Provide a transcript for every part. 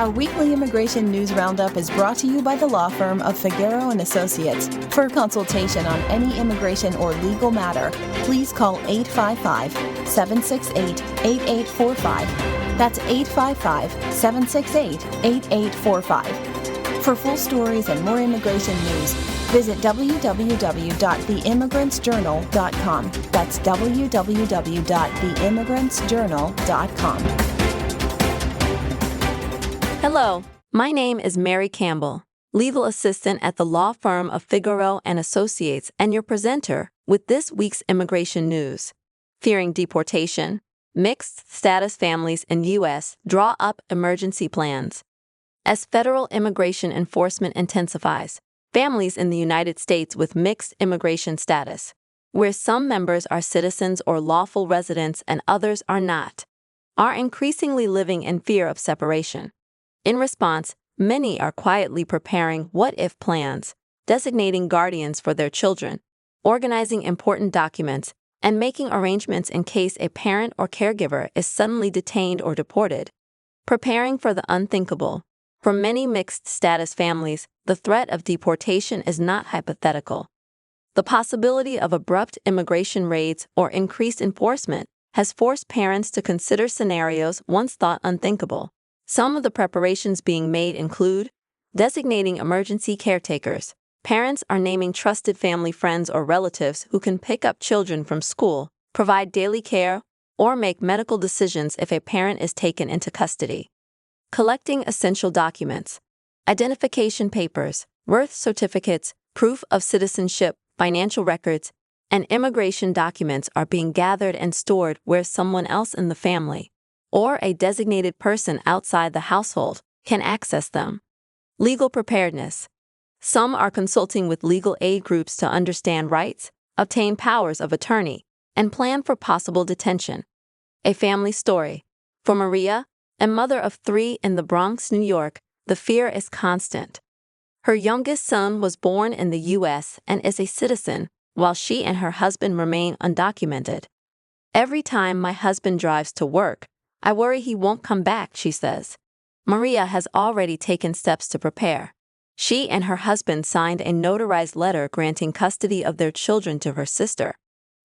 Our weekly immigration news roundup is brought to you by the law firm of Figueroa and Associates. For a consultation on any immigration or legal matter, please call 855-768-8845. That's 855-768-8845. For full stories and more immigration news, visit www.theimmigrantsjournal.com. That's www.theimmigrantsjournal.com. Hello, my name is Mary Campbell, legal assistant at the law firm of Figueroa and Associates, and your presenter with this week's immigration news. Fearing deportation, mixed-status families in U.S. draw up emergency plans. As federal immigration enforcement intensifies, families in the United States with mixed immigration status, where some members are citizens or lawful residents and others are not, are increasingly living in fear of separation. In response, many are quietly preparing what-if plans, designating guardians for their children, organizing important documents, and making arrangements in case a parent or caregiver is suddenly detained or deported. Preparing for the unthinkable. For many mixed-status families, the threat of deportation is not hypothetical. The possibility of abrupt immigration raids or increased enforcement has forced parents to consider scenarios once thought unthinkable. Some of the preparations being made include designating emergency caretakers. Parents are naming trusted family friends or relatives who can pick up children from school, provide daily care, or make medical decisions if a parent is taken into custody. Collecting essential documents. Identification papers, birth certificates, proof of citizenship, financial records, and immigration documents are being gathered and stored where someone else in the family, or a designated person outside the household, can access them. Legal preparedness. Some are consulting with legal aid groups to understand rights, obtain powers of attorney, and plan for possible detention. A family story. For Maria, a mother of 3 in the Bronx, New York, the fear is constant. Her youngest son was born in the U.S. and is a citizen, while she and her husband remain undocumented. Every time my husband drives to work, I worry he won't come back, she says. Maria has already taken steps to prepare. She and her husband signed a notarized letter granting custody of their children to her sister,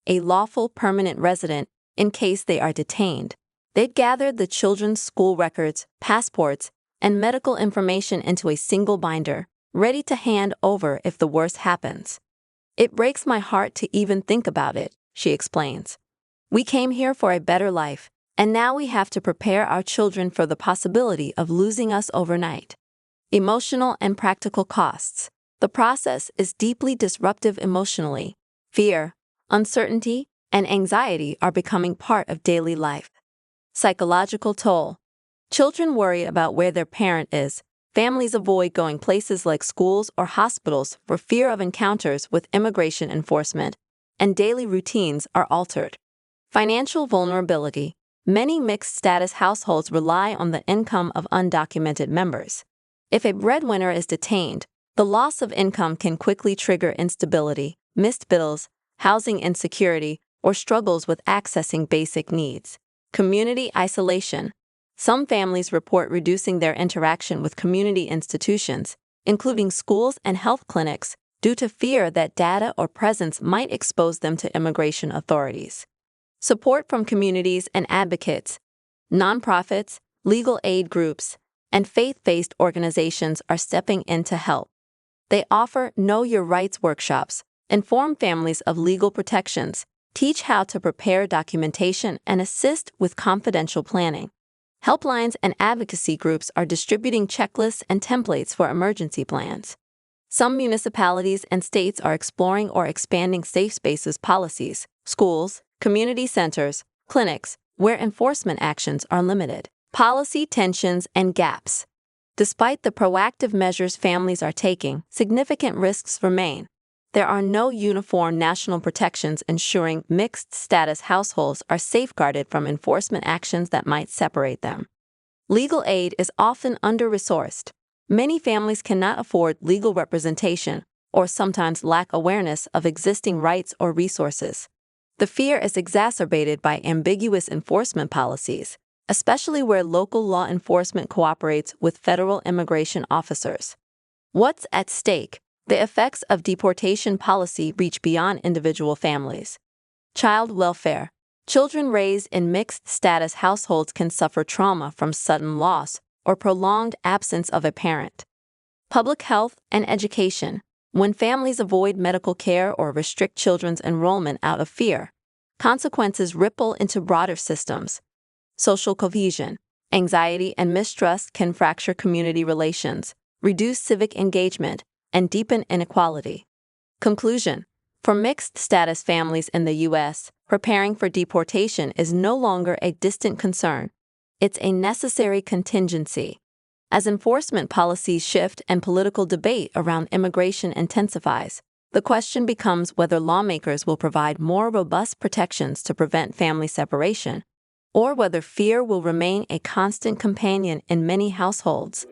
a lawful permanent resident, in case they are detained. They'd gathered the children's school records, passports, and medical information into a single binder, ready to hand over if the worst happens. It breaks my heart to even think about it, she explains. We came here for a better life, and now we have to prepare our children for the possibility of losing us overnight. Emotional and practical costs. The process is deeply disruptive emotionally. Fear, uncertainty, and anxiety are becoming part of daily life. Psychological toll. Children worry about where their parent is. Families avoid going places like schools or hospitals for fear of encounters with immigration enforcement, and daily routines are altered. Financial vulnerability. Many mixed-status households rely on the income of undocumented members. If a breadwinner is detained, the loss of income can quickly trigger instability, missed bills, housing insecurity, or struggles with accessing basic needs. Community isolation. Some families report reducing their interaction with community institutions, including schools and health clinics, due to fear that data or presence might expose them to immigration authorities. Support from communities and advocates. Nonprofits, legal aid groups, and faith-based organizations are stepping in to help. They offer Know Your Rights workshops, inform families of legal protections, teach how to prepare documentation, and assist with confidential planning. Helplines and advocacy groups are distributing checklists and templates for emergency plans. Some municipalities and states are exploring or expanding safe spaces policies, schools, community centers, clinics, where enforcement actions are limited. Policy tensions and gaps. Despite the proactive measures families are taking, significant risks remain. There are no uniform national protections ensuring mixed-status households are safeguarded from enforcement actions that might separate them. Legal aid is often under-resourced. Many families cannot afford legal representation or sometimes lack awareness of existing rights or resources. The fear is exacerbated by ambiguous enforcement policies, especially where local law enforcement cooperates with federal immigration officers. What's at stake? The effects of deportation policy reach beyond individual families. Child welfare. Children raised in mixed-status households can suffer trauma from sudden loss or prolonged absence of a parent. Public health and education. When families avoid medical care or restrict children's enrollment out of fear, consequences ripple into broader systems. Social cohesion. Anxiety and mistrust can fracture community relations, reduce civic engagement, and deepen inequality. Conclusion. For mixed-status families in the U.S., preparing for deportation is no longer a distant concern. It's a necessary contingency. As enforcement policies shift and political debate around immigration intensifies, the question becomes whether lawmakers will provide more robust protections to prevent family separation, or whether fear will remain a constant companion in many households.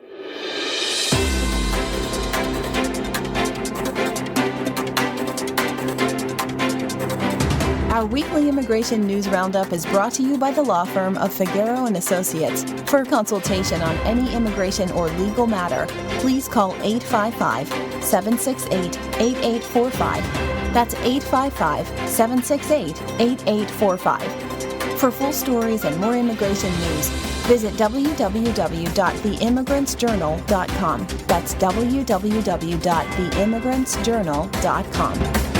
Our weekly immigration news roundup is brought to you by the law firm of Figueroa & Associates. For a consultation on any immigration or legal matter, please call 855-768-8845. That's 855-768-8845. For full stories and more immigration news, visit www.theimmigrantsjournal.com. That's www.theimmigrantsjournal.com.